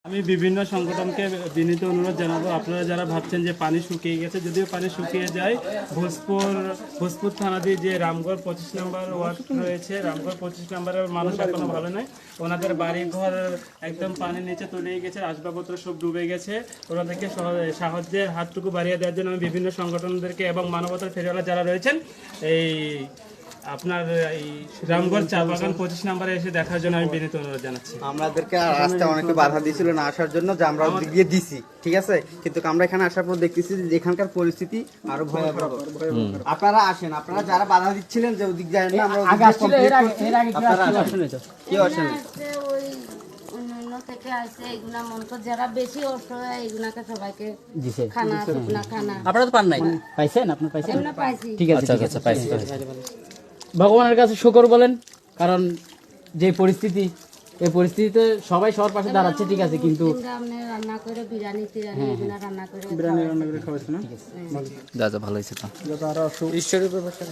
আমি বিভিন্ন সংগঠনকে বিনীত অনুরোধ জানাবো, আপনারা যারা ভাবছেন যে পানি শুকিয়ে গেছে, যদিও পানি শুকিয়ে যায়, ভোজপুর থানাধীন যে রামগড় 25 নম্বর ওয়ার্ড রয়েছে, রামগড় 25 নম্বরের মানুষ এখনো ভালো নয়। ওনাদের বাড়ি ঘর একদম পানির নিচে তলিয়ে গেছে, আসবাবপত্র সব ডুবে গেছে। ওনাদেরকে সাহায্যের হাতটুকু বাড়িয়ে দেওয়ার জন্য আমি বিভিন্ন সংগঠনদেরকে এবং মানবতার ফেরিওয়ালা যারা রয়েছেন এই আপনার এই রামগড় চা বাগান 25 নম্বরে এসে দেখার জন্য আমি বিনীত অনুরোধ জানাচ্ছি। আমাদেরকে রাস্তায় অনেকে বাধা দিয়েছিল না আসার জন্য, যে আমরা ওদিক দিয়ে দিছি, ঠিক আছে, কিন্তু আমরা এখানে আসার পর দেখতেছি যে এখানকার পরিস্থিতি আরো ভয়াবহ। আপনারা আসেন, আপনারা যারা বাধা দিচ্ছিলেন যে ওদিক যায় না, আমরা ওদিক দিয়ে কি আসেন থেকে আসছে এগুলা মনে কর যারা বেশি অসহায় এগুলাকে সবাইকে খানা শুকনা খানা। আপনারা তো পান নাই, পাইছেন? আপনারা পাইছেন? আমরা পাইছি। ঠিক আছে, ঠিক আছে, পাইছি। ভগবানের কাছে শুকর বলেন, কারণ যে পরিস্থিতি, এই পরিস্থিতিতে সবাই সবার পাশে দাঁড়াচ্ছে, ঠিক আছে, কিন্তু আপনি রান্না করে বিরিয়ানি টিরানি এগুলা রান্না করে খাওয়াচ্ছি না, যা যা ভালো হয়েছে তো। ঈশ্বরের ব্যাপারটা